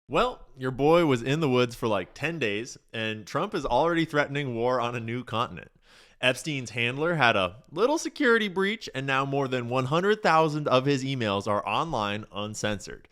Well, your boy was in the woods for like 10 days, and Trump is already threatening war on a new continent. Epstein's handler had a little security breach, and now more than 100,000 of his emails are online uncensored.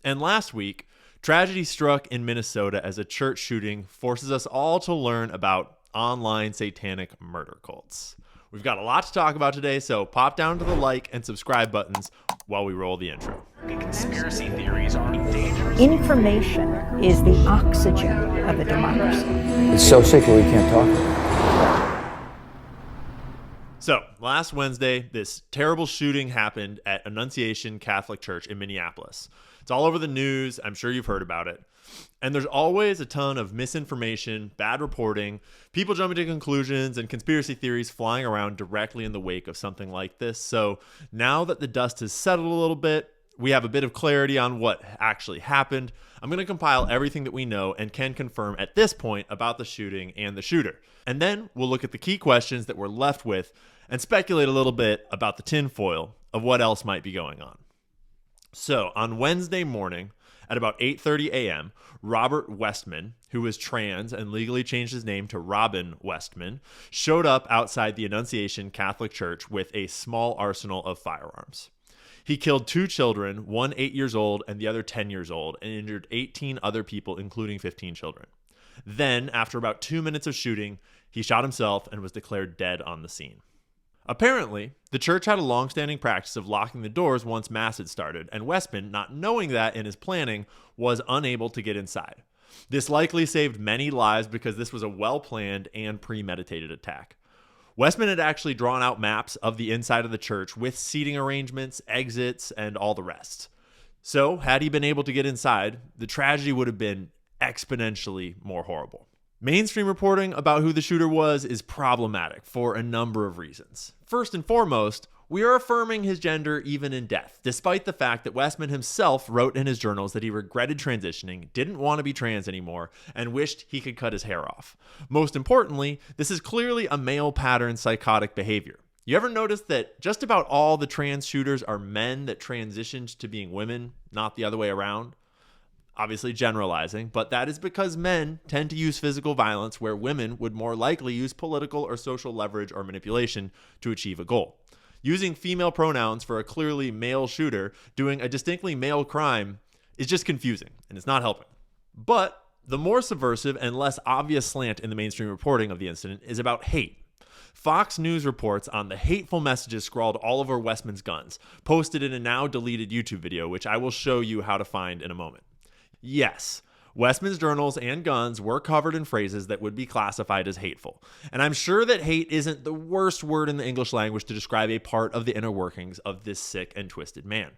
And last week, tragedy struck in Minnesota as a church shooting forces us all to learn about online satanic murder cults. We've got a lot to talk about today, so pop down to the like and subscribe buttons while we roll the intro. Conspiracy theories are dangerous. Information is the oxygen of a democracy. It's so sacred we can't talk about it. So, last Wednesday, this terrible shooting happened at Annunciation Catholic Church in Minneapolis. It's all over the news. I'm sure you've heard about it. And there's always a ton of misinformation, bad reporting, people jumping to conclusions, and conspiracy theories flying around directly in the wake of something like this. So now that the dust has settled a little bit, we have a bit of clarity on what actually happened. I'm going to compile everything that we know and can confirm at this point about the shooting and the shooter. And then we'll look at the key questions that we're left with and speculate a little bit about the tinfoil of what else might be going on. So on Wednesday morning at about 8:30 a.m., Robert Westman, who was trans and legally changed his name to Robin Westman, showed up outside the Annunciation Catholic Church with a small arsenal of firearms. He killed 2 children, one 8 years old and the other 10 years old, and injured 18 other people, including 15 children. Then, after about 2 minutes of shooting, he shot himself and was declared dead on the scene. Apparently, the church had a long-standing practice of locking the doors once mass had started, and Westman, not knowing that in his planning, was unable to get inside. This likely saved many lives because this was a well-planned and premeditated attack. Westman had actually drawn out maps of the inside of the church with seating arrangements, exits, and all the rest. So, had he been able to get inside, the tragedy would have been exponentially more horrible. Mainstream reporting about who the shooter was is problematic for a number of reasons. First and foremost, we are affirming his gender even in death, despite the fact that Westman himself wrote in his journals that he regretted transitioning, didn't want to be trans anymore, and wished he could cut his hair off. Most importantly, this is clearly a male pattern psychotic behavior. You ever notice that just about all the trans shooters are men that transitioned to being women, not the other way around? Obviously generalizing, but that is because men tend to use physical violence where women would more likely use political or social leverage or manipulation to achieve a goal. Using female pronouns for a clearly male shooter doing a distinctly male crime is just confusing, and it's not helping. But the more subversive and less obvious slant in the mainstream reporting of the incident is about hate. Fox News reports on the hateful messages scrawled all over Westman's guns, posted in a now deleted YouTube video, which I will show you how to find in a moment. Yes, Westman's journals and guns were covered in phrases that would be classified as hateful. And I'm sure that hate isn't the worst word in the English language to describe a part of the inner workings of this sick and twisted man.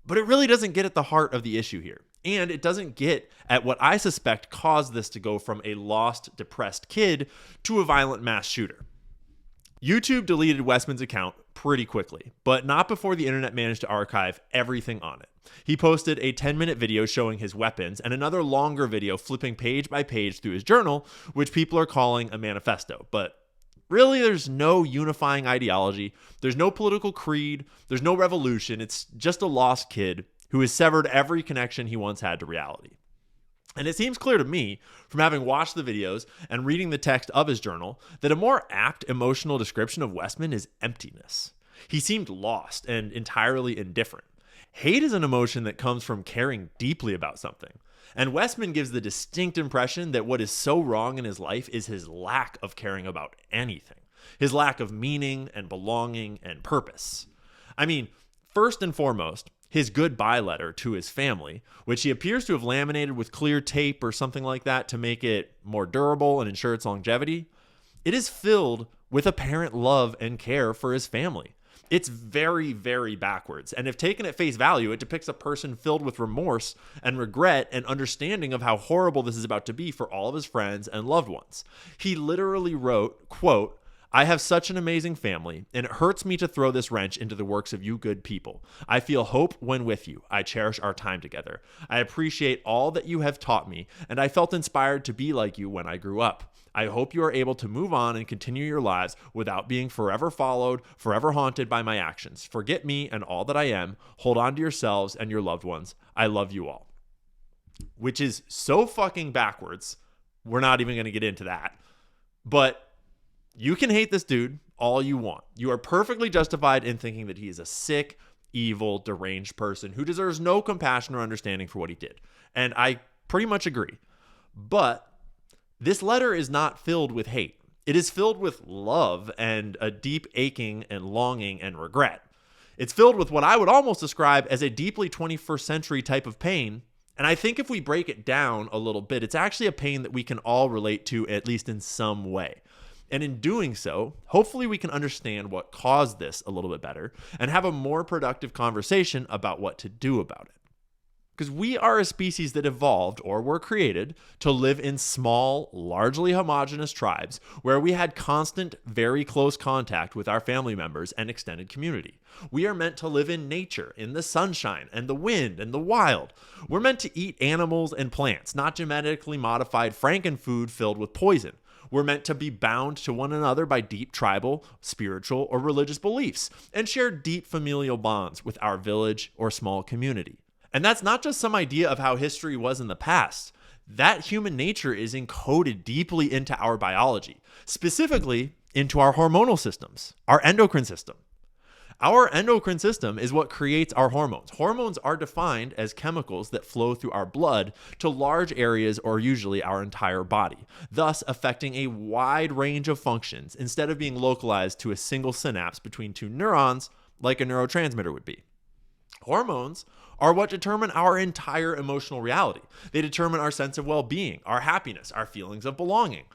But it really doesn't get at the heart of the issue here. And it doesn't get at what I suspect caused this to go from a lost, depressed kid to a violent mass shooter. YouTube deleted Westman's account pretty quickly, but not before the internet managed to archive everything on it. He posted a 10-minute video showing his weapons and another longer video flipping page by page through his journal, which people are calling a manifesto. But really, there's no unifying ideology, there's no political creed, there's no revolution. It's just a lost kid who has severed every connection he once had to reality. And it seems clear to me, from having watched the videos and reading the text of his journal, that a more apt emotional description of Westman is emptiness. He seemed lost and entirely indifferent. Hate is an emotion that comes from caring deeply about something. And Westman gives the distinct impression that what is so wrong in his life is his lack of caring about anything. His lack of meaning and belonging and purpose. I mean, first and foremost, his goodbye letter to his family, which he appears to have laminated with clear tape or something like that to make it more durable and ensure its longevity, it is filled with apparent love and care for his family. It's very, very backwards. And if taken at face value, it depicts a person filled with remorse and regret and understanding of how horrible this is about to be for all of his friends and loved ones. He literally wrote, quote, "I have such an amazing family, and it hurts me to throw this wrench into the works of you good people. I feel hope when with you. I cherish our time together. I appreciate all that you have taught me, and I felt inspired to be like you when I grew up. I hope you are able to move on and continue your lives without being forever followed, forever haunted by my actions. Forget me and all that I am. Hold on to yourselves and your loved ones. I love you all." which is so fucking backwards. We're not even going to get into that. But you can hate this dude all you want. You are perfectly justified in thinking that he is a sick, evil, deranged person who deserves no compassion or understanding for what he did. And I pretty much agree. But this letter is not filled with hate. It is filled with love and a deep aching and longing and regret. It's filled with what I would almost describe as a deeply 21st century type of pain. And I think if we break it down a little bit, it's actually a pain that we can all relate to, at least in some way. And in doing so, hopefully we can understand what caused this a little bit better and have a more productive conversation about what to do about it. Because we are a species that evolved or were created to live in small, largely homogenous tribes where we had constant, very close contact with our family members and extended community. We are meant to live in nature, in the sunshine and the wind and the wild. We're meant to eat animals and plants, not genetically modified frankenfood filled with poison. We're meant to be bound to one another by deep tribal, spiritual, or religious beliefs and share deep familial bonds with our village or small community. And that's not just some idea of how history was in the past. That human nature is encoded deeply into our biology, specifically into our hormonal systems, our endocrine system. Our endocrine system is what creates our hormones. Hormones are defined as chemicals that flow through our blood to large areas or usually our entire body, thus affecting a wide range of functions instead of being localized to a single synapse between two neurons like a neurotransmitter would be. Hormones are what determine our entire emotional reality. They determine our sense of well-being, our happiness, our feelings of belonging.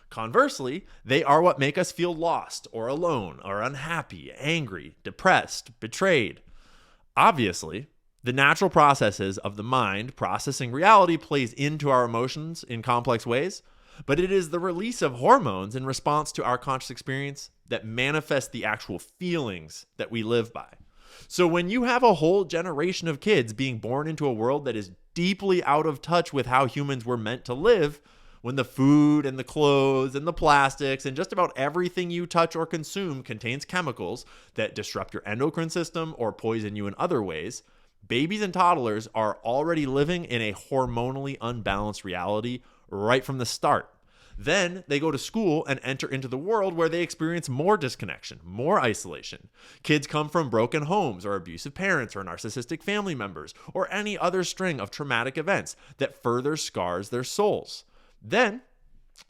Conversely, they are what make us feel lost or alone or unhappy, angry, depressed, betrayed. Obviously, the natural processes of the mind processing reality plays into our emotions in complex ways, but it is the release of hormones in response to our conscious experience that manifest the actual feelings that we live by. So when you have a whole generation of kids being born into a world that is deeply out of touch with how humans were meant to live, when the food and the clothes and the plastics and just about everything you touch or consume contains chemicals that disrupt your endocrine system or poison you in other ways, babies and toddlers are already living in a hormonally unbalanced reality right from the start. Then they go to school and enter into the world where they experience more disconnection, more isolation. Kids come from broken homes or abusive parents or narcissistic family members or any other string of traumatic events that further scars their souls. Then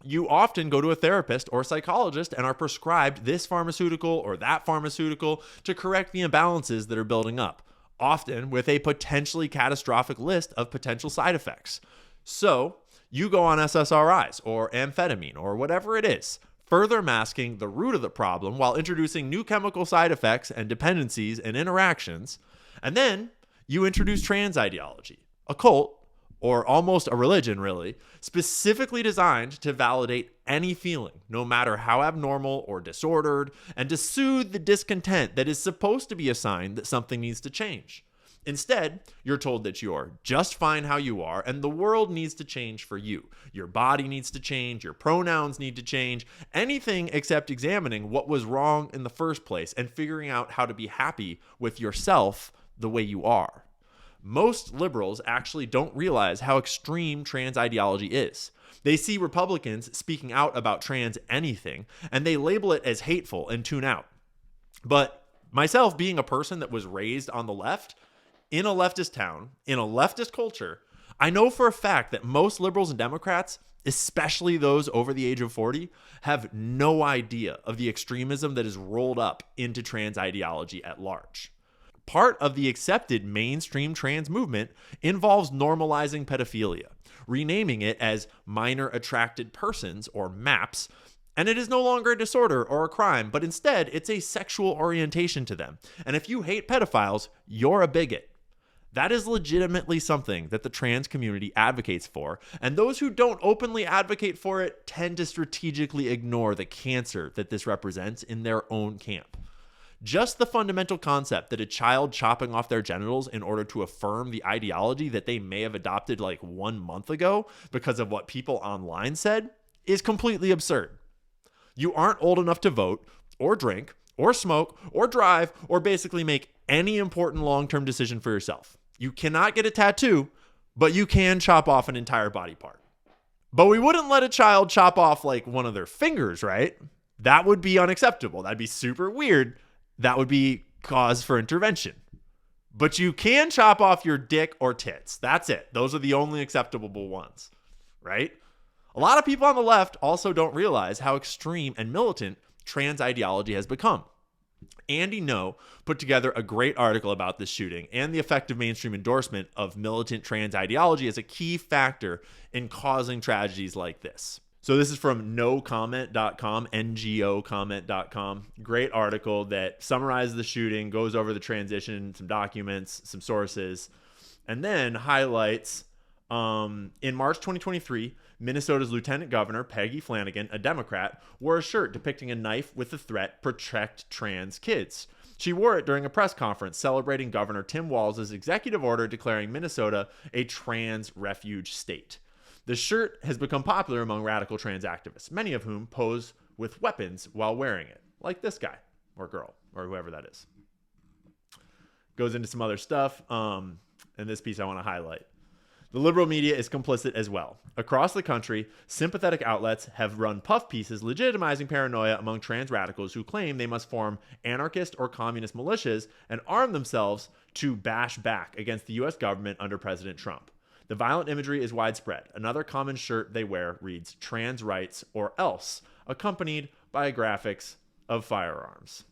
you often go to a therapist or psychologist and are prescribed this pharmaceutical or that pharmaceutical to correct the imbalances that are building up, often with a potentially catastrophic list of potential side effects. So you go on SSRIs or amphetamine or whatever it is, further masking the root of the problem while introducing new chemical side effects and dependencies and interactions. And then you introduce trans ideology, a cult, or almost a religion really, specifically designed to validate any feeling, no matter how abnormal or disordered, and to soothe the discontent that is supposed to be a sign that something needs to change. Instead, you're told that you're just fine how you are and the world needs to change for you. Your body needs to change, your pronouns need to change, anything except examining what was wrong in the first place and figuring out how to be happy with yourself the way you are. Most liberals actually don't realize how extreme trans ideology is. They see Republicans speaking out about trans anything, and they label it as hateful and tune out. But myself, being a person that was raised on the left, in a leftist town, in a leftist culture, I know for a fact that most liberals and Democrats, especially those over the age of 40, have no idea of the extremism that is rolled up into trans ideology at large. Part of the accepted mainstream trans movement involves normalizing pedophilia, renaming it as minor attracted persons or MAPS, and it is no longer a disorder or a crime, but instead it's a sexual orientation to them. And if you hate pedophiles, you're a bigot. That is legitimately something that the trans community advocates for, and those who don't openly advocate for it tend to strategically ignore the cancer that this represents in their own camp. Just the fundamental concept that a child chopping off their genitals in order to affirm the ideology that they may have adopted like 1 month ago because of what people online said is completely absurd. You aren't old enough to vote or drink or smoke or drive or basically make any important long-term decision for yourself. You cannot get a tattoo, but you can chop off an entire body part. But we wouldn't let a child chop off like one of their fingers, right? That would be unacceptable. That'd be super weird. That would be cause for intervention. But you can chop off your dick or tits. That's it. Those are the only acceptable ones, right? A lot of people on the left also don't realize how extreme and militant trans ideology has become. Andy No put together a great article about this shooting and the effect of mainstream endorsement of militant trans ideology as a key factor in causing tragedies like this. So this is from nocomment.com, ngocomment.com. Great article that summarizes the shooting, goes over the transition, some documents, some sources, and then highlights in March 2023, Minnesota's Lieutenant Governor, Peggy Flanagan, a Democrat, wore a shirt depicting a knife with the threat, "Protect Trans Kids." She wore it during a press conference celebrating Governor Tim Walz's executive order declaring Minnesota a trans refuge state. The shirt has become popular among radical trans activists, many of whom pose with weapons while wearing it, like this guy or girl or whoever that is. Goes into some other stuff, and this piece I want to highlight. The liberal media is complicit as well. Across the country, sympathetic outlets have run puff pieces legitimizing paranoia among trans radicals who claim they must form anarchist or communist militias and arm themselves to bash back against the U.S. government under President Trump. The violent imagery is widespread. Another common shirt they wear reads "Trans Rights" or else, accompanied by graphics of firearms.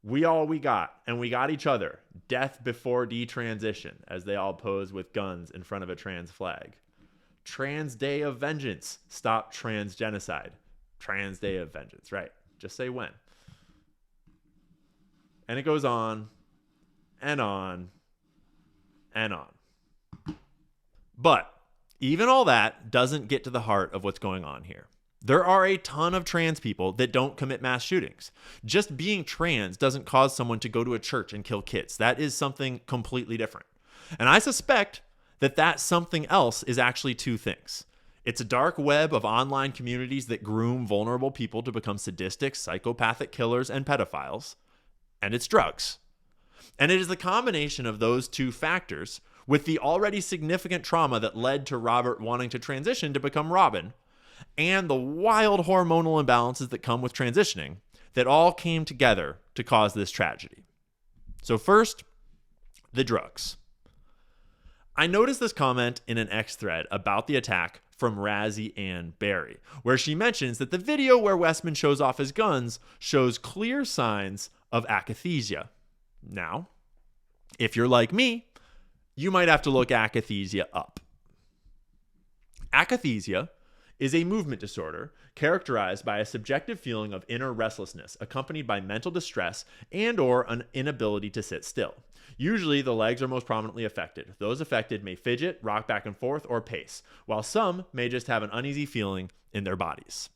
We got, and we got each other. Death before detransition, as they all pose with guns in front of a trans flag. Trans Day of Vengeance. Stop trans genocide. Trans Day of Vengeance, right. Just say when. And it goes on and on and on. But even all that doesn't get to the heart of what's going on here. There are a ton of trans people that don't commit mass shootings. Just being trans doesn't cause someone to go to a church and kill kids. That is something completely different. And I suspect that something else is actually two things. It's a dark web of online communities that groom vulnerable people to become sadistic, psychopathic killers and pedophiles. And it's drugs. And it is the combination of those two factors, with the already significant trauma that led to Robert wanting to transition to become Robin, and the wild hormonal imbalances that come with transitioning, that all came together to cause this tragedy. So first, the drugs. I noticed this comment in an X thread about the attack from Razzie Ann Berry, where she mentions that the video where Westman shows off his guns shows clear signs of akathisia. Now, if you're like me, you might have to look akathisia up. Akathisia is a movement disorder characterized by a subjective feeling of inner restlessness accompanied by mental distress and or an inability to sit still. Usually, the legs are most prominently affected. Those affected may fidget, rock back and forth, or pace, while some may just have an uneasy feeling in their bodies.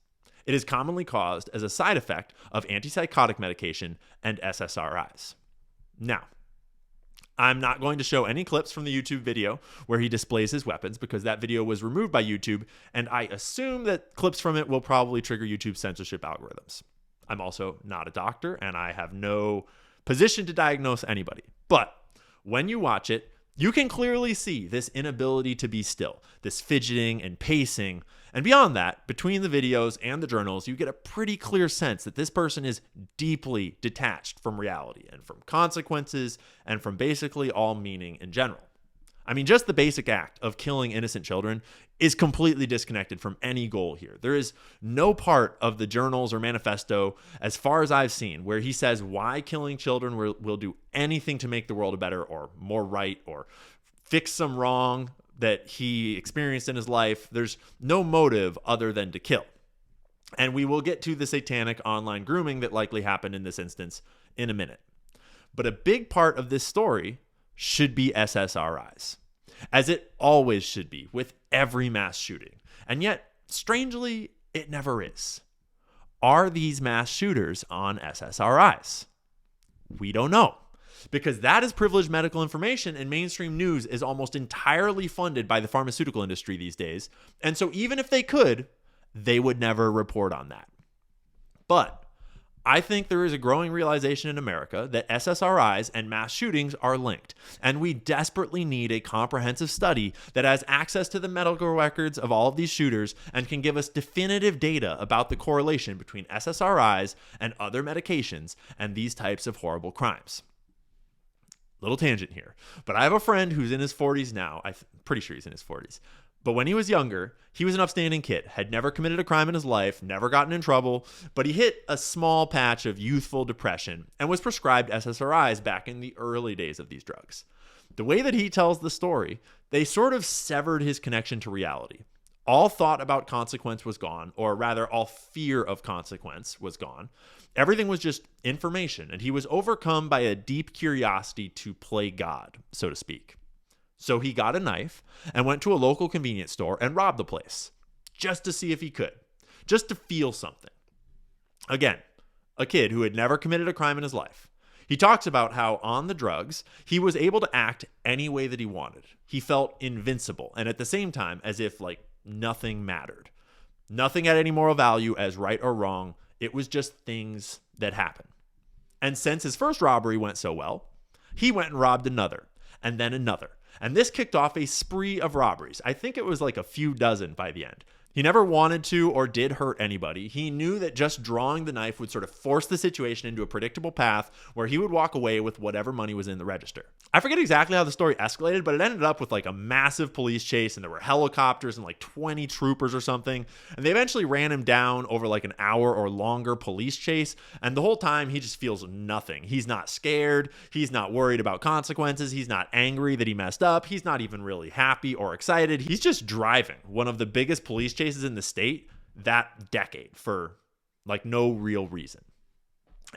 It is commonly caused as a side effect of antipsychotic medication and SSRIs. Now, I'm not going to show any clips from the YouTube video where he displays his weapons because that video was removed by YouTube, and I assume that clips from it will probably trigger YouTube's censorship algorithms. I'm also not a doctor, and I have no position to diagnose anybody. But when you watch it, you can clearly see this inability to be still, this fidgeting and pacing. And beyond that, between the videos and the journals, you get a pretty clear sense that this person is deeply detached from reality and from consequences and from basically all meaning in general. I mean, just the basic act of killing innocent children is completely disconnected from any goal here. There is no part of the journals or manifesto, as far as I've seen, where he says why killing children will do anything to make the world a better or more right or fix some wrong that he experienced in his life. There's no motive other than to kill. And we will get to the satanic online grooming that likely happened in this instance in a minute. But a big part of this story should be SSRIs, as it always should be with every mass shooting. And yet, strangely, it never is. Are these mass shooters on SSRIs? We don't know, because that is privileged medical information, and mainstream news is almost entirely funded by the pharmaceutical industry these days. And so even if they could, they would never report on that. But I think there is a growing realization in America that SSRIs and mass shootings are linked, and we desperately need a comprehensive study that has access to the medical records of all of these shooters and can give us definitive data about the correlation between SSRIs and other medications and these types of horrible crimes. Little tangent here, but I have a friend who's in his 40s now. I'm pretty sure he's in his 40s. But when he was younger, he was an upstanding kid, had never committed a crime in his life, never gotten in trouble, but he hit a small patch of youthful depression and was prescribed SSRIs back in the early days of these drugs. The way that he tells the story, they sort of severed his connection to reality. All thought about consequence was gone, or rather, all fear of consequence was gone. Everything was just information, and he was overcome by a deep curiosity to play God, so to speak. So he got a knife and went to a local convenience store and robbed the place, just to see if he could, just to feel something. Again, a kid who had never committed a crime in his life. He talks about how on the drugs, he was able to act any way that he wanted. He felt invincible, and at the same time, as if nothing mattered. Nothing had any moral value as right or wrong. It was just things that happen. And since his first robbery went so well, he went and robbed another, and then another. And this kicked off a spree of robberies. I think it was a few dozen by the end. He never wanted to or did hurt anybody. He knew that just drawing the knife would sort of force the situation into a predictable path where he would walk away with whatever money was in the register. I forget exactly how the story escalated, but it ended up with a massive police chase, and there were helicopters and 20 troopers or something. And they eventually ran him down over an hour or longer police chase. And the whole time he just feels nothing. He's not scared. He's not worried about consequences. He's not angry that he messed up. He's not even really happy or excited. He's just driving one of the biggest police chases in the state that decade for no real reason.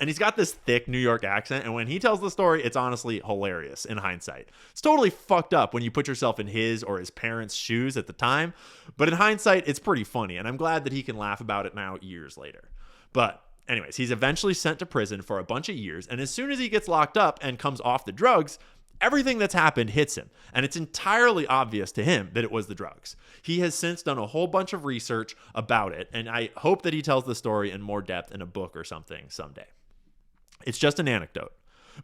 And he's got this thick New York accent, and when he tells the story, it's honestly hilarious in hindsight. It's totally fucked up when you put yourself in his or his parents' shoes at the time, but in hindsight, it's pretty funny, and I'm glad that he can laugh about it now years later. But anyways, he's eventually sent to prison for a bunch of years, and as soon as he gets locked up and comes off the drugs, everything that's happened hits him, and it's entirely obvious to him that it was the drugs. He has since done a whole bunch of research about it, and I hope that he tells the story in more depth in a book or something someday. It's just an anecdote,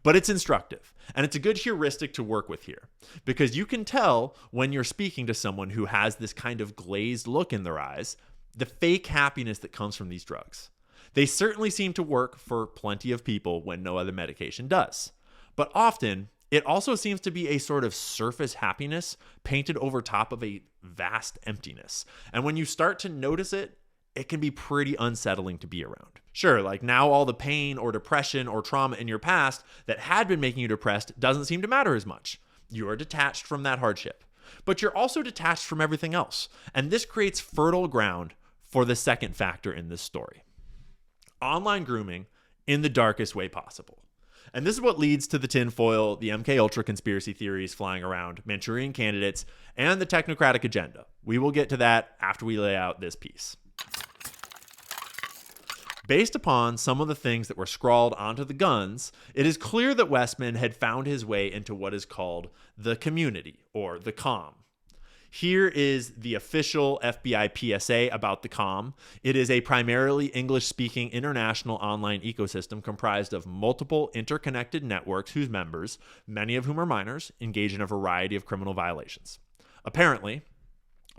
but it's instructive, and it's a good heuristic to work with here, because you can tell when you're speaking to someone who has this kind of glazed look in their eyes, the fake happiness that comes from these drugs. They certainly seem to work for plenty of people when no other medication does, but often it also seems to be a sort of surface happiness painted over top of a vast emptiness. And when you start to notice it, it can be pretty unsettling to be around. Sure, now all the pain or depression or trauma in your past that had been making you depressed doesn't seem to matter as much. You are detached from that hardship. But you're also detached from everything else. And this creates fertile ground for the second factor in this story. Online grooming in the darkest way possible. And this is what leads to the tinfoil, the MK Ultra conspiracy theories flying around, Manchurian candidates, and the technocratic agenda. We will get to that after we lay out this piece. Based upon some of the things that were scrawled onto the guns, it is clear that Westman had found his way into what is called the community, or the comm. Here is the official FBI PSA about the comm. It is a primarily English-speaking international online ecosystem comprised of multiple interconnected networks whose members, many of whom are minors, engage in a variety of criminal violations. Apparently,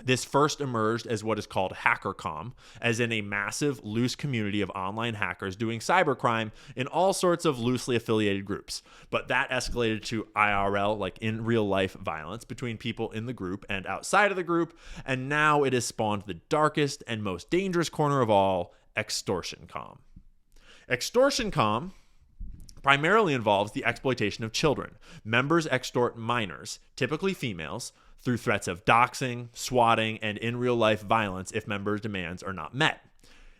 this first emerged as what is called HackerCom, as in a massive, loose community of online hackers doing cybercrime in all sorts of loosely affiliated groups. But that escalated to IRL, in real life violence between people in the group and outside of the group, and now it has spawned the darkest and most dangerous corner of all, ExtortionCom. ExtortionCom primarily involves the exploitation of children. Members extort minors, typically females, through threats of doxing, swatting, and in real life violence if members' demands are not met.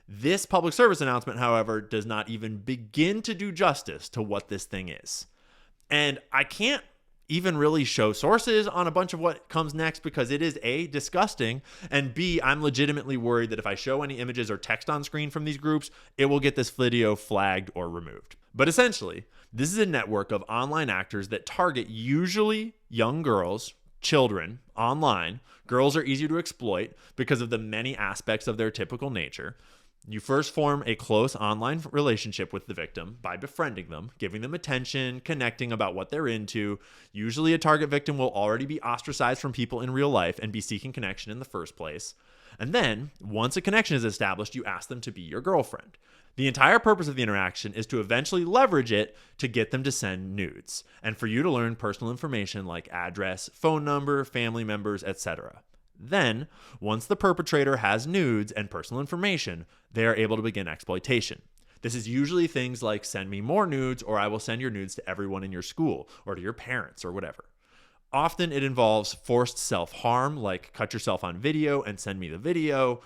This public service announcement, however, does not even begin to do justice to what this thing is. And I can't even really show sources on a bunch of what comes next because it is A, disgusting, and B, I'm legitimately worried that if I show any images or text on screen from these groups, it will get this video flagged or removed. But essentially, this is a network of online actors that target usually young girls, children, online. Girls are easier to exploit because of the many aspects of their typical nature. You first form a close online relationship with the victim by befriending them, giving them attention, connecting about what they're into. Usually a target victim will already be ostracized from people in real life and be seeking connection in the first place. And then, once a connection is established, you ask them to be your girlfriend. The entire purpose of the interaction is to eventually leverage it to get them to send nudes, and for you to learn personal information like address, phone number, family members, etc. Then, once the perpetrator has nudes and personal information, they are able to begin exploitation. This is usually things like send me more nudes, or I will send your nudes to everyone in your school or to your parents or whatever. Often it involves forced self-harm, like cut yourself on video and send me the video.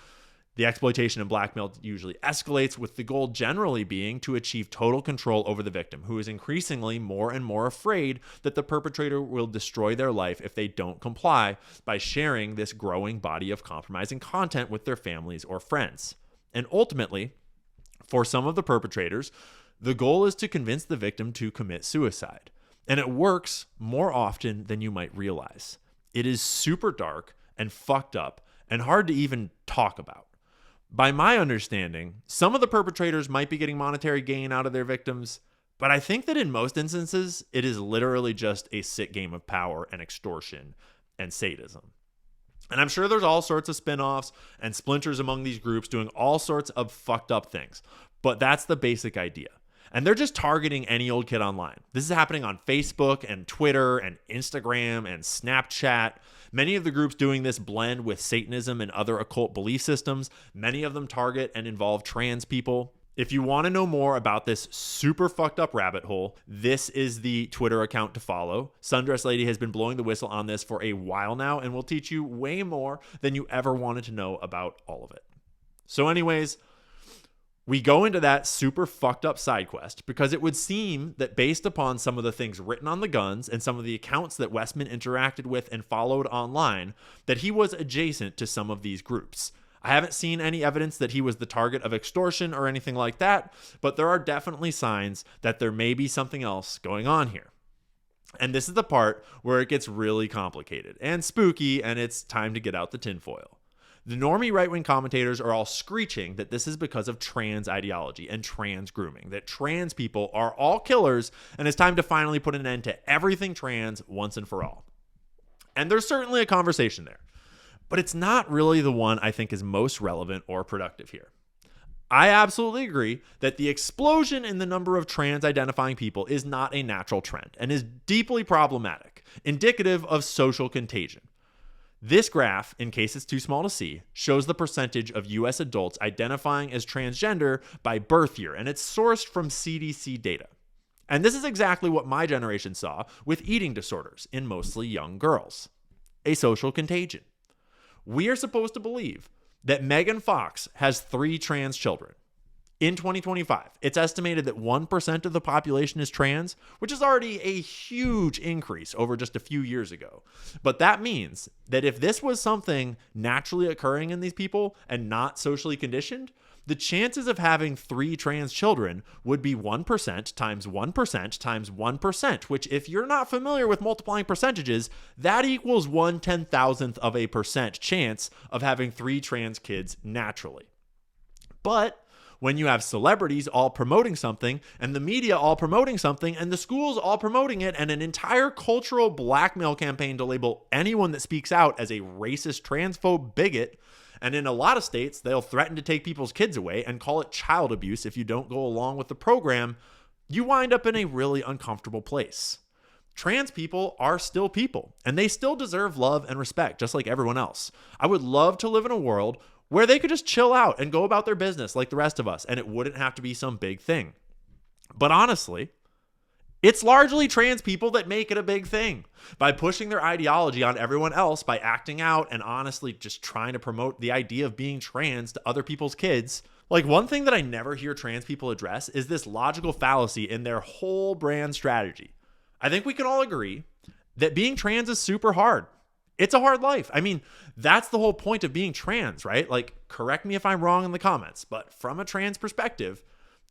The exploitation and blackmail usually escalates, with the goal generally being to achieve total control over the victim, who is increasingly more and more afraid that the perpetrator will destroy their life if they don't comply by sharing this growing body of compromising content with their families or friends. And ultimately, for some of the perpetrators, the goal is to convince the victim to commit suicide. And it works more often than you might realize. It is super dark and fucked up and hard to even talk about. By my understanding, some of the perpetrators might be getting monetary gain out of their victims, but I think that in most instances, it is literally just a sick game of power and extortion and sadism. And I'm sure there's all sorts of spin-offs and splinters among these groups doing all sorts of fucked up things, but that's the basic idea. And they're just targeting any old kid online. This is happening on Facebook and Twitter and Instagram and Snapchat. Many of the groups doing this blend with Satanism and other occult belief systems. Many of them target and involve trans people. If you want to know more about this super fucked up rabbit hole, this is the Twitter account to follow. Sundress Lady has been blowing the whistle on this for a while now and will teach you way more than you ever wanted to know about all of it. So anyways, we go into that super fucked up side quest because it would seem that based upon some of the things written on the guns and some of the accounts that Westman interacted with and followed online, that he was adjacent to some of these groups. I haven't seen any evidence that he was the target of extortion or anything like that, but there are definitely signs that there may be something else going on here. And this is the part where it gets really complicated and spooky, and it's time to get out the tinfoil. The normie right-wing commentators are all screeching that this is because of trans ideology and trans grooming, that trans people are all killers, and it's time to finally put an end to everything trans once and for all. And there's certainly a conversation there, but it's not really the one I think is most relevant or productive here. I absolutely agree that the explosion in the number of trans-identifying people is not a natural trend and is deeply problematic, indicative of social contagion. This graph, in case it's too small to see, shows the percentage of U.S. adults identifying as transgender by birth year, and it's sourced from CDC data. And this is exactly what my generation saw with eating disorders in mostly young girls. A social contagion. We are supposed to believe that Megan Fox has 3 trans children. In 2025, it's estimated that 1% of the population is trans, which is already a huge increase over just a few years ago. But that means that if this was something naturally occurring in these people and not socially conditioned, the chances of having 3 trans children would be 1% times 1% times 1%, which if you're not familiar with multiplying percentages, that equals 1/10,000th of a percent chance of having 3 trans kids naturally. But when you have celebrities all promoting something and the media all promoting something and the schools all promoting it and an entire cultural blackmail campaign to label anyone that speaks out as a racist, transphobe bigot, and in a lot of states, they'll threaten to take people's kids away and call it child abuse if you don't go along with the program, you wind up in a really uncomfortable place. Trans people are still people, and they still deserve love and respect, just like everyone else. I would love to live in a world where they could just chill out and go about their business like the rest of us, and it wouldn't have to be some big thing. But honestly, it's largely trans people that make it a big thing by pushing their ideology on everyone else, by acting out and honestly just trying to promote the idea of being trans to other people's kids. Like, one thing that I never hear trans people address is this logical fallacy in their whole brand strategy. I think we can all agree that being trans is super hard. It's a hard life. I mean, that's the whole point of being trans, right? Like, correct me if I'm wrong in the comments, but from a trans perspective,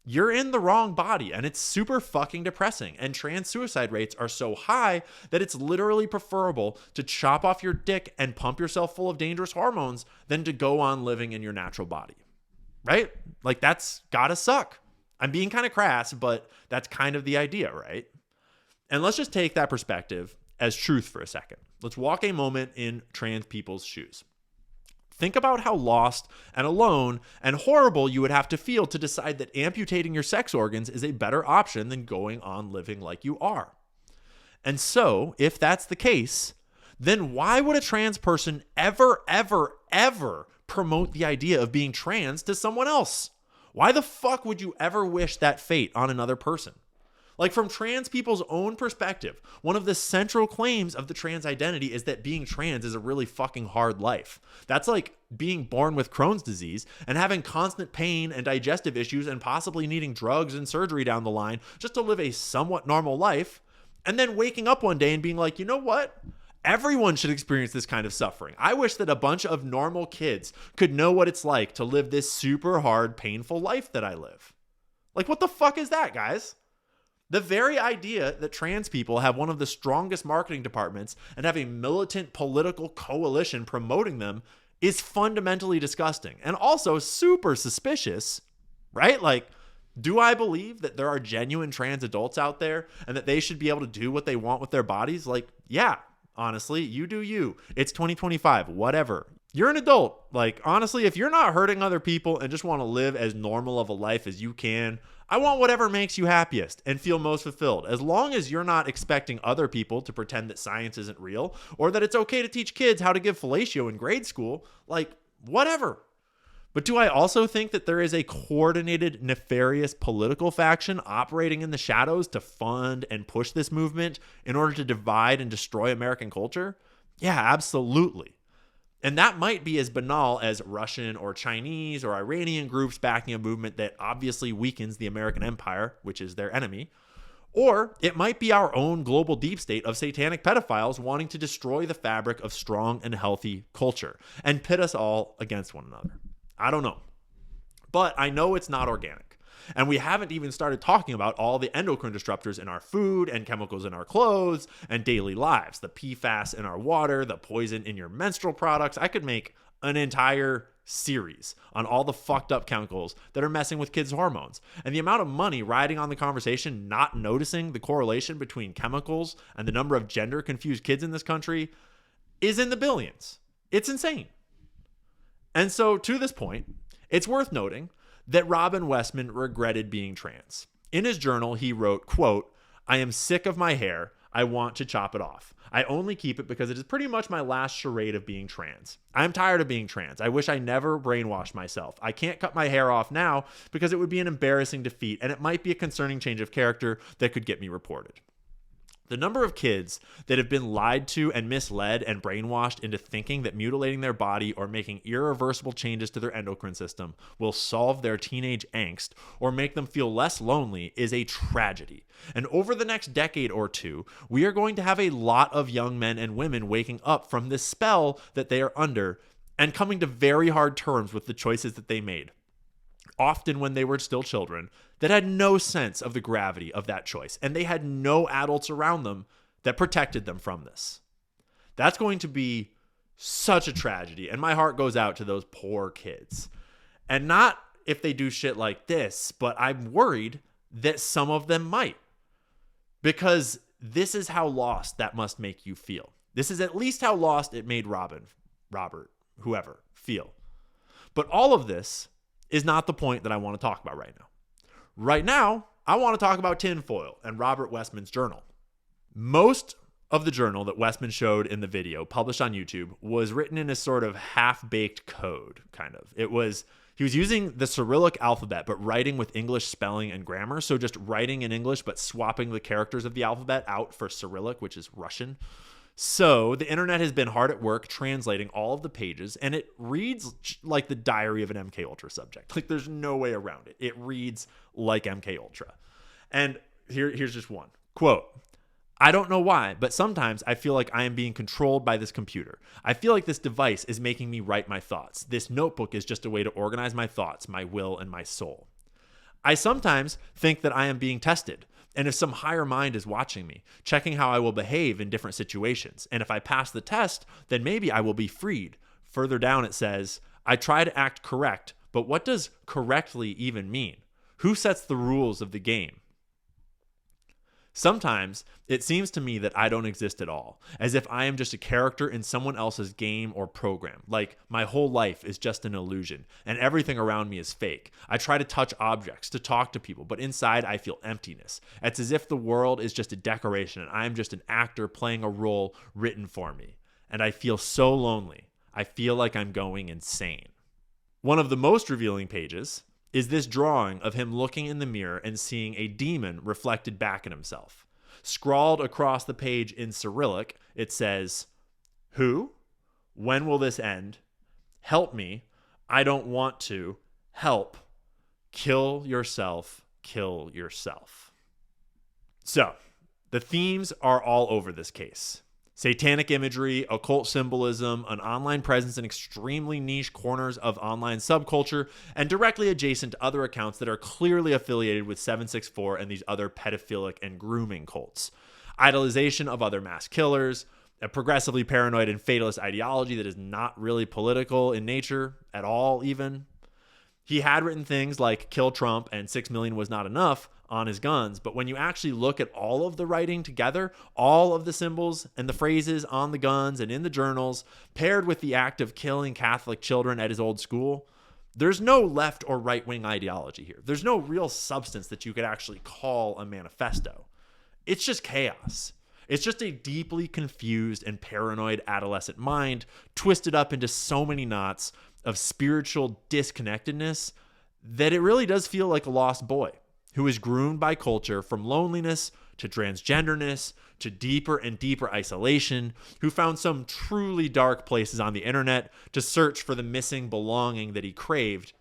you're in the wrong body and it's super fucking depressing. And trans suicide rates are so high that it's literally preferable to chop off your dick and pump yourself full of dangerous hormones than to go on living in your natural body. right? Like, that's gotta suck. I'm being kind of crass, but that's kind of the idea, right? And let's just take that perspective as truth for a second. Let's walk a moment in trans people's shoes. Think about how lost and alone and horrible you would have to feel to decide that amputating your sex organs is a better option than going on living like you are. And so, if that's the case, then why would a trans person ever promote the idea of being trans to someone else? Why the fuck would you ever wish that fate on another person? Like, from trans people's own perspective, one of the central claims of the trans identity is that being trans is a really fucking hard life. That's like being born with Crohn's disease and having constant pain and digestive issues and possibly needing drugs and surgery down the line just to live a somewhat normal life, and then waking up one day and being like, you know what? Everyone should experience this kind of suffering. I wish that a bunch of normal kids could know what it's like to live this super hard, painful life that I live. Like, what the fuck is that, guys? The very idea that trans people have one of the strongest marketing departments and have a militant political coalition promoting them is fundamentally disgusting and also super suspicious, right? Like, do I believe that there are genuine trans adults out there and that they should be able to do what they want with their bodies? Like, yeah, honestly, you do you. It's 2025, whatever. You're an adult. Like, honestly, if you're not hurting other people and just want to live as normal of a life as you can, I want whatever makes you happiest and feel most fulfilled. As long as you're not expecting other people to pretend that science isn't real or that it's okay to teach kids how to give fellatio in grade school, like, whatever. But do I also think that there is a coordinated, nefarious political faction operating in the shadows to fund and push this movement in order to divide and destroy American culture? Yeah, absolutely. And that might be as banal as Russian or Chinese or Iranian groups backing a movement that obviously weakens the American empire, which is their enemy. Or it might be our own global deep state of satanic pedophiles wanting to destroy the fabric of strong and healthy culture and pit us all against one another. I don't know. But I know it's not organic. And we haven't even started talking about all the endocrine disruptors in our food and chemicals in our clothes and daily lives, the PFAS in our water, the poison in your menstrual products. I could make an entire series on all the fucked up chemicals that are messing with kids' hormones. And the amount of money riding on the conversation, not noticing the correlation between chemicals and the number of gender confused kids in this country is in the billions. It's insane. And so to this point, it's worth noting that Robin Westman regretted being trans. In his journal, he wrote, quote, "I am sick of my hair. I want to chop it off. I only keep it because it is pretty much my last charade of being trans. I am tired of being trans. I wish I never brainwashed myself. I can't cut my hair off now because it would be an embarrassing defeat and it might be a concerning change of character that could get me reported." The number of kids that have been lied to and misled and brainwashed into thinking that mutilating their body or making irreversible changes to their endocrine system will solve their teenage angst or make them feel less lonely is a tragedy. And over the next decade or two, we are going to have a lot of young men and women waking up from this spell that they are under and coming to very hard terms with the choices that they made, often when they were still children, that had no sense of the gravity of that choice, and they had no adults around them that protected them from this. That's going to be such a tragedy, and my heart goes out to those poor kids. And not if they do shit like this, but I'm worried that some of them might, because this is how lost that must make you feel. This is at least how lost it made Robert, whoever, feel. But all of this is not the point that I want to talk about right now. Right now, I want to talk about tinfoil and Robert Westman's journal. Most of the journal that Westman showed in the video published on YouTube was written in a sort of half-baked code, kind of. He was using the Cyrillic alphabet, but writing with English spelling and grammar. So just writing in English, but swapping the characters of the alphabet out for Cyrillic, which is Russian. So the internet has been hard at work translating all of the pages, and it reads like the diary of an MK Ultra subject. Like, there's no way around it. It reads like MK Ultra. And here's just one. Quote, "I don't know why, but sometimes I feel like I am being controlled by this computer. I feel like this device is making me write my thoughts. This notebook is just a way to organize my thoughts, my will, and my soul. I sometimes think that I am being tested. And if some higher mind is watching me, checking how I will behave in different situations, and if I pass the test, then maybe I will be freed." Further down it says, "I try to act correct, But what does correctly even mean? Who sets the rules of the game? Sometimes it seems to me that I don't exist at all, as if I am just a character in someone else's game or program. Like my whole life is just an illusion and everything around me is fake. I try to touch objects, to talk to people, but inside I feel emptiness. It's as if the world is just a decoration and I am just an actor playing a role written for me. And I feel so lonely. I feel like I'm going insane. One of the most revealing pages is this drawing of him looking in the mirror and seeing a demon reflected back at himself. Scrawled across the page in Cyrillic, it says, "Who? When will this end? Help me. I don't want to. Help. Kill yourself. Kill yourself." So, the themes are all over this case. Satanic imagery, occult symbolism, an online presence in extremely niche corners of online subculture, and directly adjacent to other accounts that are clearly affiliated with 764 and these other pedophilic and grooming cults. Idolization of other mass killers, a progressively paranoid and fatalist ideology that is not really political in nature at all even. He had written things like "Kill Trump" and "6 million was not enough" on his guns, but when you actually look at all of the writing together, all of the symbols and the phrases on the guns and in the journals, paired with the act of killing Catholic children at his old school, there's no left or right-wing ideology here. There's no real substance that you could actually call a manifesto. It's just chaos. It's just a deeply confused and paranoid adolescent mind twisted up into so many knots of spiritual disconnectedness that it really does feel like a lost boy who is groomed by culture from loneliness to transgenderness to deeper and deeper isolation, who found some truly dark places on the internet to search for the missing belonging that he craved.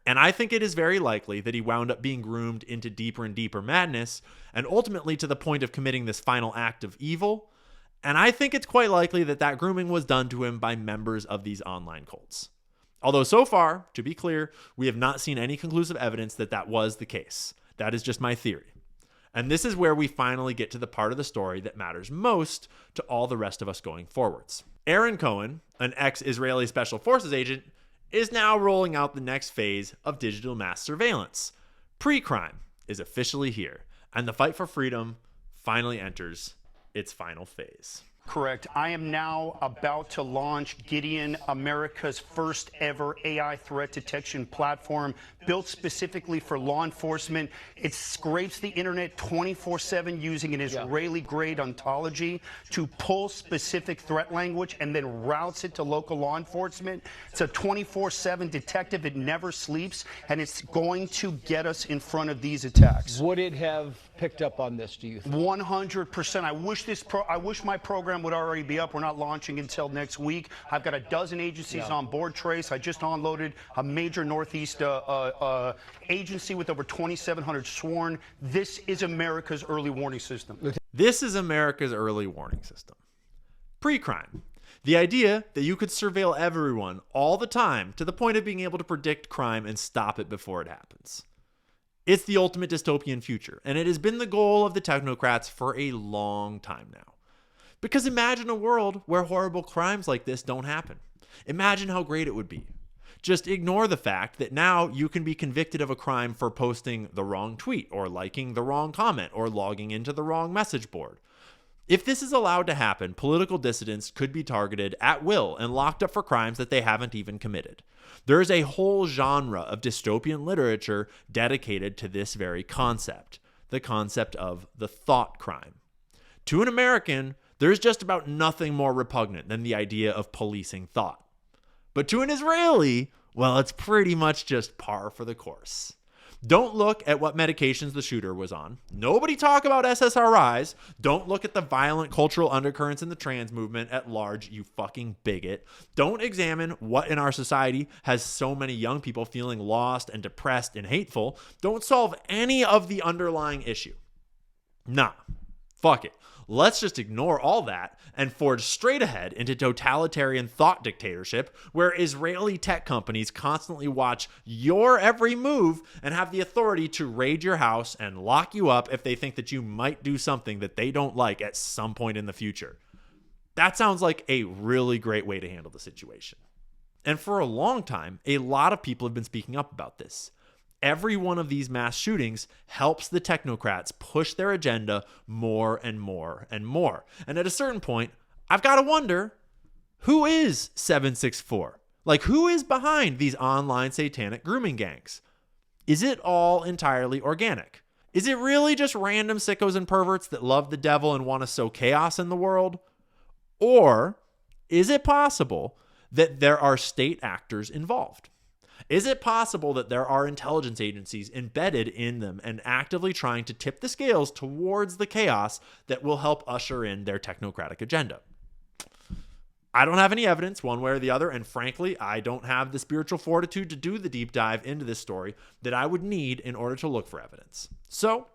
And I think it is very likely that he wound up being groomed into deeper and deeper madness, and ultimately to the point of committing this final act of evil. And I think it's quite likely that that grooming was done to him by members of these online cults. Although so far, to be clear, we have not seen any conclusive evidence that that was the case. That is just my theory. And this is where we finally get to the part of the story that matters most to all the rest of us going forwards. Aaron Cohen, an ex-Israeli Special Forces agent, is now rolling out the next phase of digital mass surveillance. Pre-crime is officially here, and the fight for freedom finally enters its final phase. Correct. I am now about to launch Gideon, America's first ever AI threat detection platform built specifically for law enforcement. It scrapes the internet 24/7 using an Israeli-grade ontology to pull specific threat language and then routes it to local law enforcement. It's a 24/7 detective. It never sleeps, and it's going to get us in front of these attacks. Would it have picked up on this, do you think? 100%. I wish my program would already be up. We're not launching until next week. I've got a dozen agencies on board, Trace. I just unloaded a major Northeast agency with over 2,700 sworn. This is America's early warning system. This is America's early warning system. Pre-crime. The idea that you could surveil everyone all the time to the point of being able to predict crime and stop it before it happens. It's the ultimate dystopian future, and it has been the goal of the technocrats for a long time now. Because imagine a world where horrible crimes like this don't happen. Imagine how great it would be. Just ignore the fact that now you can be convicted of a crime for posting the wrong tweet or liking the wrong comment or logging into the wrong message board. If this is allowed to happen, political dissidents could be targeted at will and locked up for crimes that they haven't even committed. There is a whole genre of dystopian literature dedicated to this very concept, the concept of the thought crime. To an American, there's just about nothing more repugnant than the idea of policing thought. But to an Israeli, well, it's pretty much just par for the course. Don't look at what medications the shooter was on. Nobody talk about SSRIs. Don't look at the violent cultural undercurrents in the trans movement at large, you fucking bigot. Don't examine what in our society has so many young people feeling lost and depressed and hateful. Don't solve any of the underlying issue. Nah, fuck it. Let's just ignore all that and forge straight ahead into totalitarian thought dictatorship where Israeli tech companies constantly watch your every move and have the authority to raid your house and lock you up if they think that you might do something that they don't like at some point in the future. That sounds like a really great way to handle the situation. And for a long time, a lot of people have been speaking up about this. Every one of these mass shootings helps the technocrats push their agenda more and more and more. And at a certain point, I've got to wonder, who is 764? Like, who is behind these online satanic grooming gangs? Is it all entirely organic? Is it really just random sickos and perverts that love the devil and want to sow chaos in the world? Or is it possible that there are state actors involved? Is it possible that there are intelligence agencies embedded in them and actively trying to tip the scales towards the chaos that will help usher in their technocratic agenda? I don't have any evidence one way or the other, and frankly, I don't have the spiritual fortitude to do the deep dive into this story that I would need in order to look for evidence. So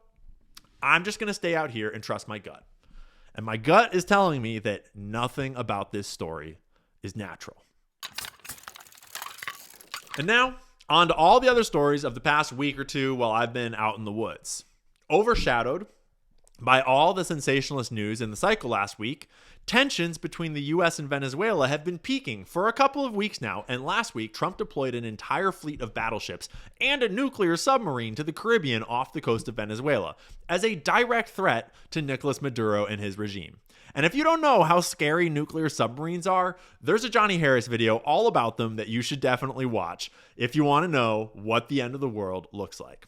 I'm just going to stay out here and trust my gut. And my gut is telling me that nothing about this story is natural. And now, on to all the other stories of the past week or two while I've been out in the woods. Overshadowed by all the sensationalist news in the cycle last week, tensions between the US and Venezuela have been peaking for a couple of weeks now, and last week Trump deployed an entire fleet of battleships and a nuclear submarine to the Caribbean off the coast of Venezuela as a direct threat to Nicolas Maduro and his regime. And if you don't know how scary nuclear submarines are, there's a Johnny Harris video all about them that you should definitely watch if you want to know what the end of the world looks like.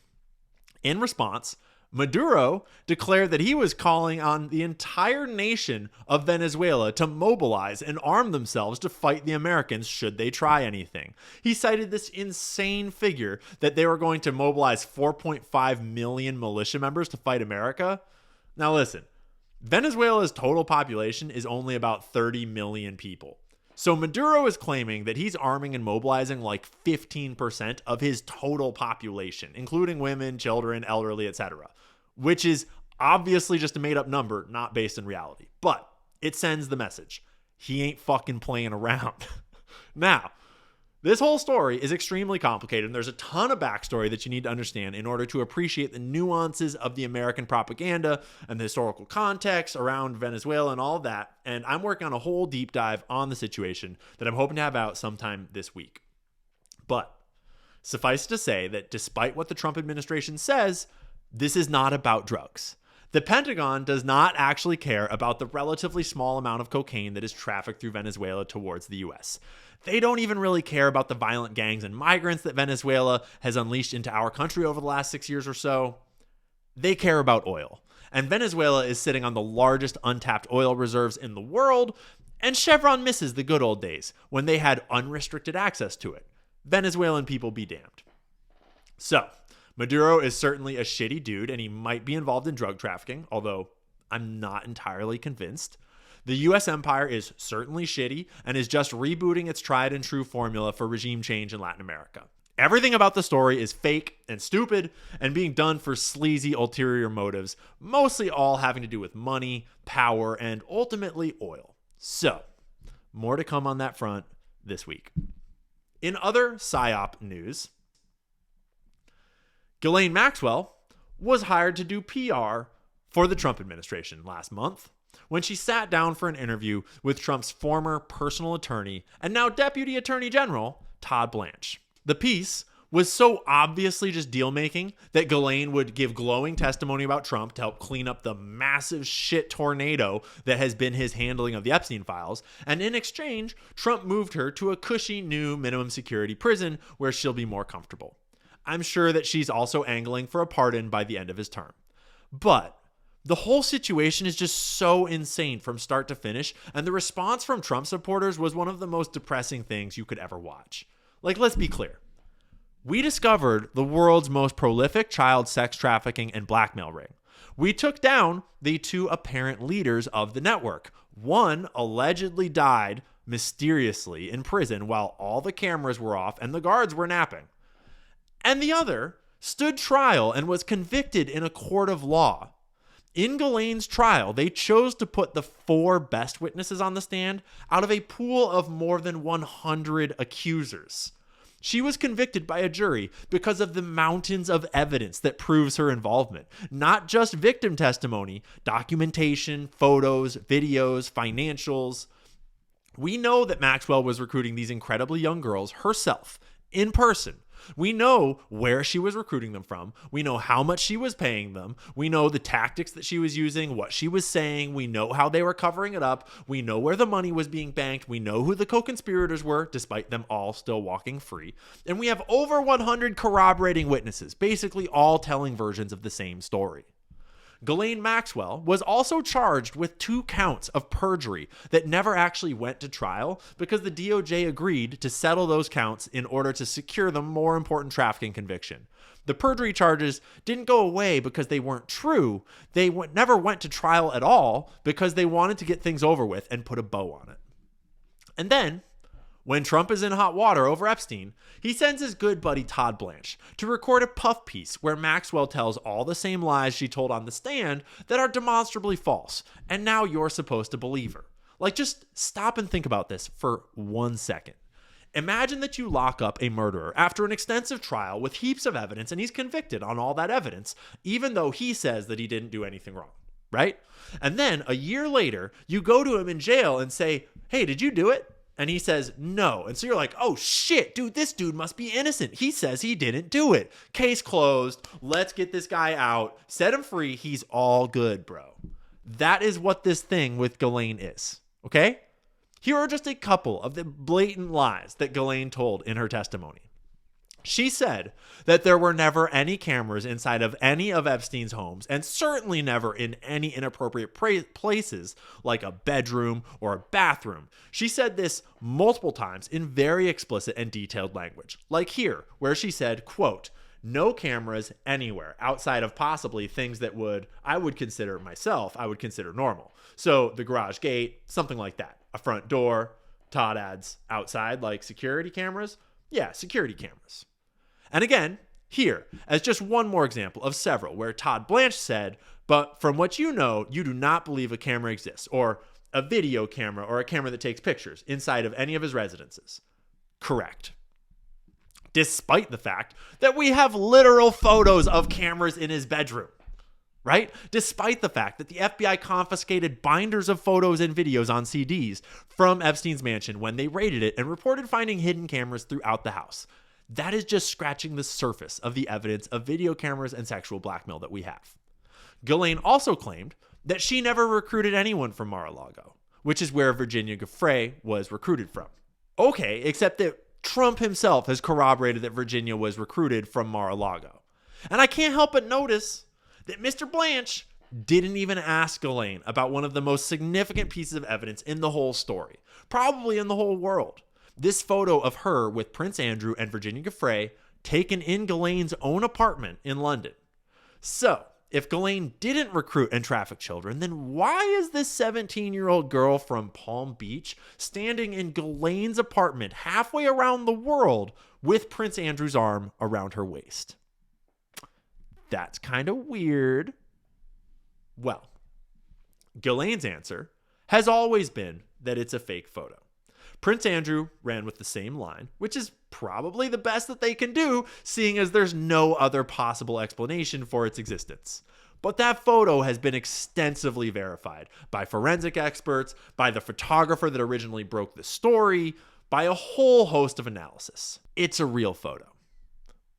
In response, Maduro declared that he was calling on the entire nation of Venezuela to mobilize and arm themselves to fight the Americans should they try anything. He cited this insane figure that they were going to mobilize 4.5 million militia members to fight America. Now listen, Venezuela's total population is only about 30 million people. So Maduro is claiming that he's arming and mobilizing like 15% of his total population, including women, children, elderly, etc., which is obviously just a made-up number, not based in reality. But it sends the message. He ain't fucking playing around. Now, this whole story is extremely complicated, and there's a ton of backstory that you need to understand in order to appreciate the nuances of the American propaganda and the historical context around Venezuela and all of that. And I'm working on a whole deep dive on the situation that I'm hoping to have out sometime this week. But suffice to say that despite what the Trump administration says, this is not about drugs. The Pentagon does not actually care about the relatively small amount of cocaine that is trafficked through Venezuela towards the US. They don't even really care about the violent gangs and migrants that Venezuela has unleashed into our country over the last 6 years or so. They care about oil. And Venezuela is sitting on the largest untapped oil reserves in the world, and Chevron misses the good old days when they had unrestricted access to it. Venezuelan people be damned. So, Maduro is certainly a shitty dude, and he might be involved in drug trafficking, although I'm not entirely convinced. The U.S. empire is certainly shitty and is just rebooting its tried and true formula for regime change in Latin America. Everything about the story is fake and stupid and being done for sleazy ulterior motives, mostly all having to do with money, power, and ultimately oil. So, more to come on that front this week. In other PSYOP news, Ghislaine Maxwell was hired to do PR for the Trump administration last month when she sat down for an interview with Trump's former personal attorney and now Deputy Attorney General, Todd Blanche. The piece was so obviously just deal-making that Ghislaine would give glowing testimony about Trump to help clean up the massive shit tornado that has been his handling of the Epstein files, and in exchange, Trump moved her to a cushy new minimum security prison where she'll be more comfortable. I'm sure that she's also angling for a pardon by the end of his term. But the whole situation is just so insane from start to finish, and the response from Trump supporters was one of the most depressing things you could ever watch. Like, let's be clear. We discovered the world's most prolific child sex trafficking and blackmail ring. We took down the two apparent leaders of the network. One allegedly died mysteriously in prison while all the cameras were off and the guards were napping. And the other stood trial and was convicted in a court of law. In Ghislaine's trial, they chose to put the 4 best witnesses on the stand out of a pool of more than 100 accusers. She was convicted by a jury because of the mountains of evidence that proves her involvement. Not just victim testimony, documentation, photos, videos, financials. We know that Maxwell was recruiting these incredibly young girls herself, in person. We know where she was recruiting them from. We know how much she was paying them. We know the tactics that she was using, what she was saying. We know how they were covering it up. We know where the money was being banked. We know who the co-conspirators were, despite them all still walking free. And we have over 100 corroborating witnesses, basically all telling versions of the same story. Ghislaine Maxwell was also charged with 2 counts of perjury that never actually went to trial because the DOJ agreed to settle those counts in order to secure the more important trafficking conviction. The perjury charges didn't go away because they weren't true. They never went to trial at all because they wanted to get things over with and put a bow on it. And then, when Trump is in hot water over Epstein, he sends his good buddy Todd Blanche to record a puff piece where Maxwell tells all the same lies she told on the stand that are demonstrably false, and now you're supposed to believe her. Like, just stop and think about this for 1 second. Imagine that you lock up a murderer after an extensive trial with heaps of evidence, and he's convicted on all that evidence, even though he says that he didn't do anything wrong, right? And then a year later, you go to him in jail and say, "Hey, did you do it?" And he says no. And so you're like, oh shit, dude, this dude must be innocent. He says he didn't do it. Case closed. Let's get this guy out. Set him free. He's all good, bro. That is what this thing with Ghislaine is. Okay? Here are just a couple of the blatant lies that Ghislaine told in her testimony. She said that there were never any cameras inside of any of Epstein's homes, and certainly never in any inappropriate places like a bedroom or a bathroom. She said this multiple times in very explicit and detailed language, like here, where she said, quote, "No cameras anywhere outside of possibly things that I would consider normal. So the garage gate, something like that. A front door." Todd adds, outside, like security cameras? Yeah, security cameras. And again, here, as just one more example of several where Todd Blanche said, "But from what you know, you do not believe a camera exists," or a video camera or a camera that takes pictures inside of any of his residences. Correct. Despite the fact that we have literal photos of cameras in his bedroom, right? Despite the fact that the FBI confiscated binders of photos and videos on CDs from Epstein's mansion when they raided it and reported finding hidden cameras throughout the house. That is just scratching the surface of the evidence of video cameras and sexual blackmail that we have. Ghislaine also claimed that she never recruited anyone from Mar-a-Lago, which is where Virginia Giuffre was recruited from. Okay, except that Trump himself has corroborated that Virginia was recruited from Mar-a-Lago. And I can't help but notice that Mr. Blanche didn't even ask Ghislaine about one of the most significant pieces of evidence in the whole story, probably in the whole world. This photo of her with Prince Andrew and Virginia Giuffre taken in Ghislaine's own apartment in London. So, if Ghislaine didn't recruit and traffic children, then why is this 17-year-old girl from Palm Beach standing in Ghislaine's apartment halfway around the world with Prince Andrew's arm around her waist? That's kind of weird. Well, Ghislaine's answer has always been that it's a fake photo. Prince Andrew ran with the same line, which is probably the best that they can do, seeing as there's no other possible explanation for its existence. But that photo has been extensively verified by forensic experts, by the photographer that originally broke the story, by a whole host of analysis. It's a real photo.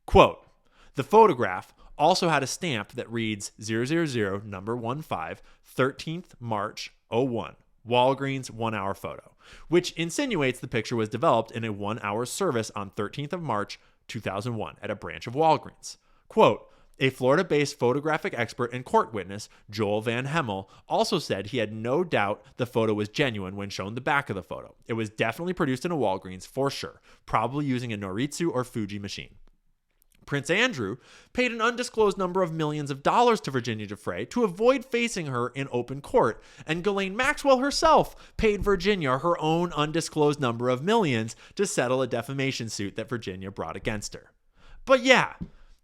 Quote, "The photograph also had a stamp that reads 000 number 15, 13th March 01. Walgreens 1 hour photo, which insinuates the picture was developed in a 1 hour service on 13th of March 2001 at a branch of Walgreens." Quote, "A Florida-based photographic expert and court witness, Joel Van Hemel, also said he had no doubt the photo was genuine when shown the back of the photo. It was definitely produced in a Walgreens for sure, probably using a Noritsu or Fuji machine." Prince Andrew paid an undisclosed number of millions of dollars to Virginia Giuffre to avoid facing her in open court, and Ghislaine Maxwell herself paid Virginia her own undisclosed number of millions to settle a defamation suit that Virginia brought against her. But yeah,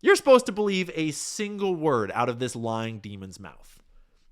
you're supposed to believe a single word out of this lying demon's mouth.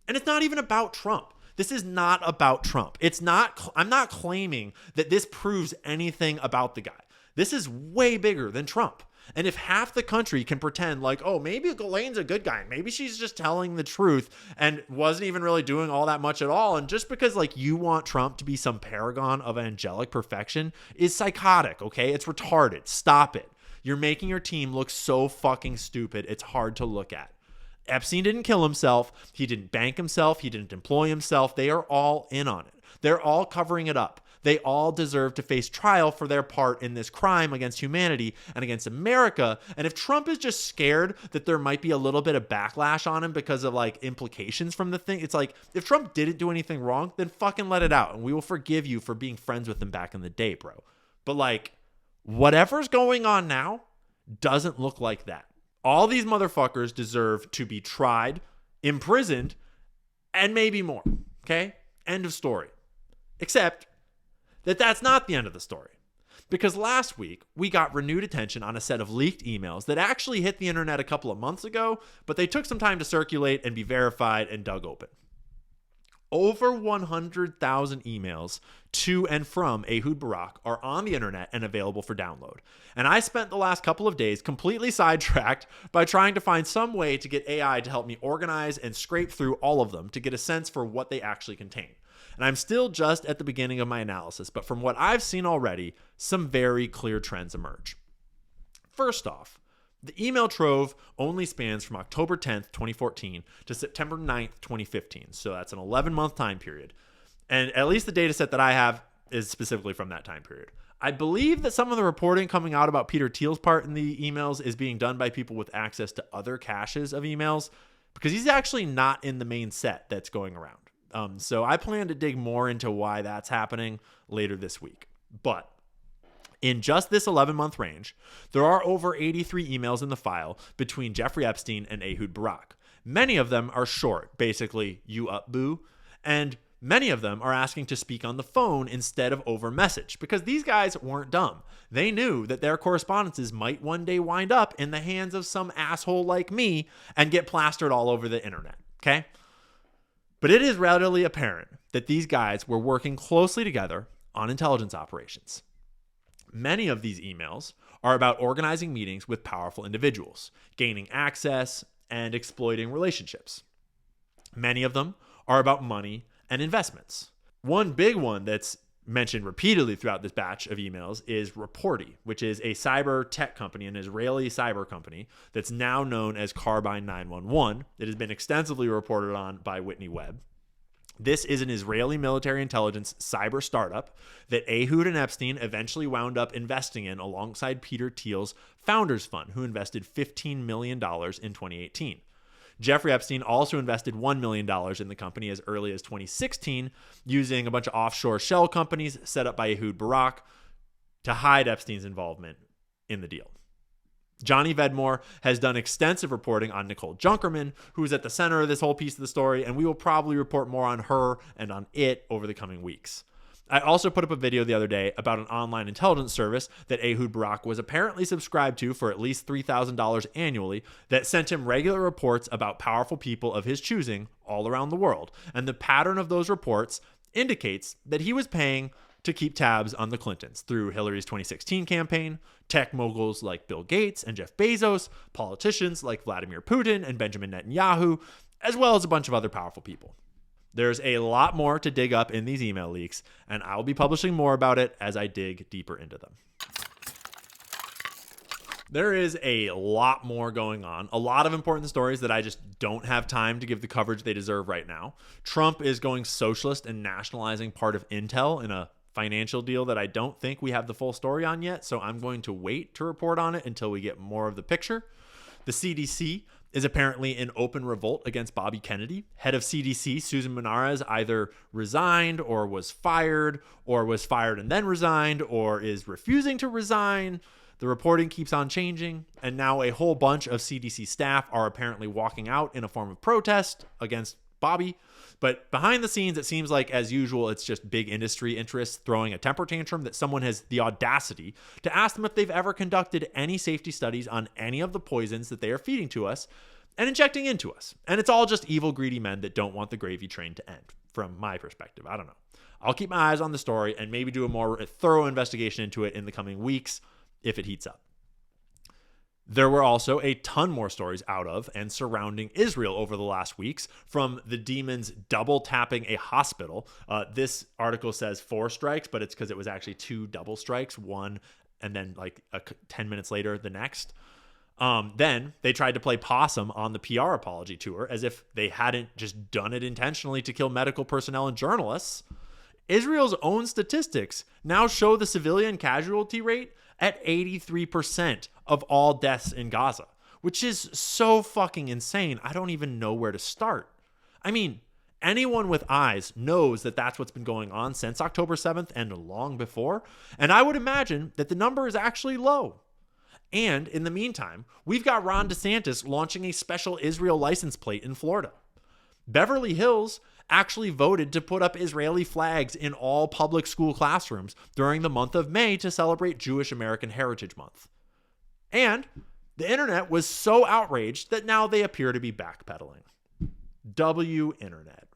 And it's not even about Trump. This is not about Trump. I'm not claiming that this proves anything about the guy. This is way bigger than Trump. And if half the country can pretend like, oh, maybe Ghislaine's a good guy, maybe she's just telling the truth and wasn't even really doing all that much at all, and just because like you want Trump to be some paragon of angelic perfection is psychotic, okay? It's retarded. Stop it. You're making your team look so fucking stupid. It's hard to look at. Epstein didn't kill himself. He didn't bank himself. He didn't employ himself. They are all in on it. They're all covering it up. They all deserve to face trial for their part in this crime against humanity and against America. And if Trump is just scared that there might be a little bit of backlash on him because of like implications from the thing, it's like, if Trump didn't do anything wrong, then fucking let it out. And we will forgive you for being friends with him back in the day, bro. But like, whatever's going on now doesn't look like that. All these motherfuckers deserve to be tried, imprisoned, and maybe more. Okay? End of story. Except that that's not the end of the story. Because last week, we got renewed attention on a set of leaked emails that actually hit the internet a couple of months ago, but they took some time to circulate and be verified and dug open. Over 100,000 emails to and from Ehud Barak are on the internet and available for download. And I spent the last couple of days completely sidetracked by trying to find some way to get AI to help me organize and scrape through all of them to get a sense for what they actually contain. And I'm still just at the beginning of my analysis, but from what I've seen already, some very clear trends emerge. First off, the email trove only spans from October 10th, 2014 to September 9th, 2015. So that's an 11-month time period. And at least the data set that I have is specifically from that time period. I believe that some of the reporting coming out about Peter Thiel's part in the emails is being done by people with access to other caches of emails, because he's actually not in the main set that's going around. So I plan to dig more into why that's happening later this week. But in just this 11-month range, there are over 83 emails in the file between Jeffrey Epstein and Ehud Barak. Many of them are short, basically, you up, boo. And many of them are asking to speak on the phone instead of over message, because these guys weren't dumb. They knew that their correspondences might one day wind up in the hands of some asshole like me and get plastered all over the internet, okay? But it is readily apparent that these guys were working closely together on intelligence operations. Many of these emails are about organizing meetings with powerful individuals, gaining access, and exploiting relationships. Many of them are about money and investments. One big one that's mentioned repeatedly throughout this batch of emails is Reporty, which is a cyber tech company, an Israeli cyber company that's now known as Carbine 911. It has been extensively reported on by Whitney Webb. This is an Israeli military intelligence cyber startup that Ehud and Epstein eventually wound up investing in alongside Peter Thiel's Founders Fund, who invested $15 million in 2018. Jeffrey Epstein also invested $1 million in the company as early as 2016, using a bunch of offshore shell companies set up by Ehud Barak to hide Epstein's involvement in the deal. Johnny Vedmore has done extensive reporting on Nicole Junkerman, who is at the center of this whole piece of the story, and we will probably report more on her and on it over the coming weeks. I also put up a video the other day about an online intelligence service that Ehud Barak was apparently subscribed to for at least $3,000 annually that sent him regular reports about powerful people of his choosing all around the world. And the pattern of those reports indicates that he was paying to keep tabs on the Clintons through Hillary's 2016 campaign, tech moguls like Bill Gates and Jeff Bezos, politicians like Vladimir Putin and Benjamin Netanyahu, as well as a bunch of other powerful people. There's a lot more to dig up in these email leaks, and I'll be publishing more about it as I dig deeper into them. There is a lot more going on, a lot of important stories that I just don't have time to give the coverage they deserve right now. Trump is going socialist and nationalizing part of Intel in a financial deal that I don't think we have the full story on yet, so I'm going to wait to report on it until we get more of the picture. The CDC is apparently in open revolt against Bobby Kennedy. Head of CDC, Susan Menarez, either resigned or was fired and then resigned, or is refusing to resign. The reporting keeps on changing, and now a whole bunch of CDC staff are apparently walking out in a form of protest against Bobby. But behind the scenes, it seems like, as usual, it's just big industry interests throwing a temper tantrum that someone has the audacity to ask them if they've ever conducted any safety studies on any of the poisons that they are feeding to us and injecting into us. And it's all just evil, greedy men that don't want the gravy train to end, from my perspective. I don't know. I'll keep my eyes on the story and maybe do a more thorough investigation into it in the coming weeks if it heats up. There were also a ton more stories out of and surrounding Israel over the last weeks, from the demons double tapping a hospital. This article says 4 strikes, but it's because it was actually 2 double strikes, one and then like 10 minutes later, the next. Then they tried to play possum on the PR apology tour as if they hadn't just done it intentionally to kill medical personnel and journalists. Israel's own statistics now show the civilian casualty rate at 83% of all deaths in Gaza, which is so fucking insane. I don't even know where to start. I mean, anyone with eyes knows that that's what's been going on since October 7th and long before. And I would imagine that the number is actually low. And in the meantime, we've got Ron DeSantis launching a special Israel license plate in Florida. Beverly Hills actually voted to put up Israeli flags in all public school classrooms during the month of May to celebrate Jewish American Heritage Month. And the internet was so outraged that now they appear to be backpedaling. W internet.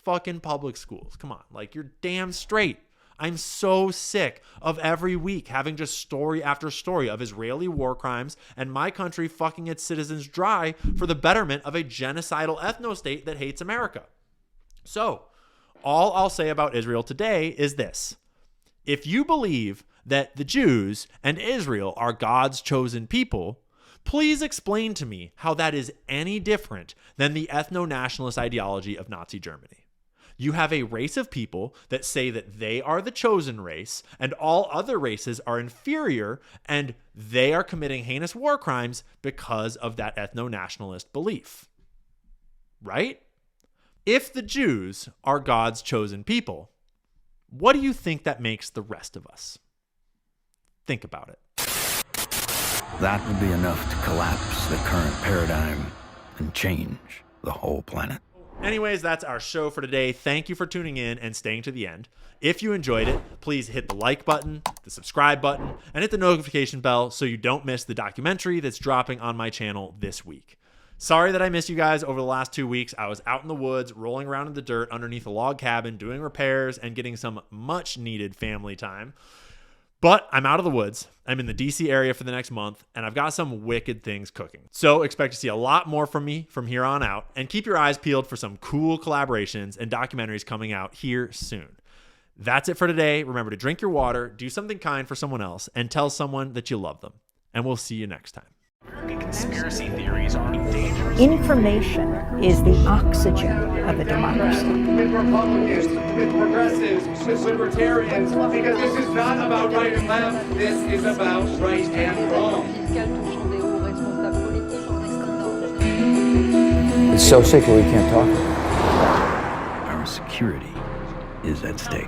Fucking public schools. Come on, like, you're damn straight. I'm so sick of every week having just story after story of Israeli war crimes and my country fucking its citizens dry for the betterment of a genocidal ethno-state that hates America. So, all I'll say about Israel today is this. If you believe that the Jews and Israel are God's chosen people, please explain to me how that is any different than the ethno-nationalist ideology of Nazi Germany. You have a race of people that say that they are the chosen race and all other races are inferior and they are committing heinous war crimes because of that ethno-nationalist belief. Right? If the Jews are God's chosen people, what do you think that makes the rest of us? Think about it. That would be enough to collapse the current paradigm and change the whole planet. Anyways, that's our show for today. Thank you for tuning in and staying to the end. If you enjoyed it, please hit the like button, the subscribe button, and hit the notification bell so you don't miss the documentary that's dropping on my channel this week. Sorry that I missed you guys over the last 2 weeks. I was out in the woods, rolling around in the dirt underneath a log cabin, doing repairs and getting some much needed family time. But I'm out of the woods. I'm in the DC area for the next month, and I've got some wicked things cooking. So expect to see a lot more from me from here on out, and keep your eyes peeled for some cool collaborations and documentaries coming out here soon. That's it for today. Remember to drink your water, do something kind for someone else, and tell someone that you love them. And we'll see you next time. Conspiracy theories are dangerous. Information is the oxygen of a democracy. With Republicans, with progressives, with libertarians, because this is not about right and left, this is about right and wrong. It's so sick that we can't talk about it. Our security is at stake.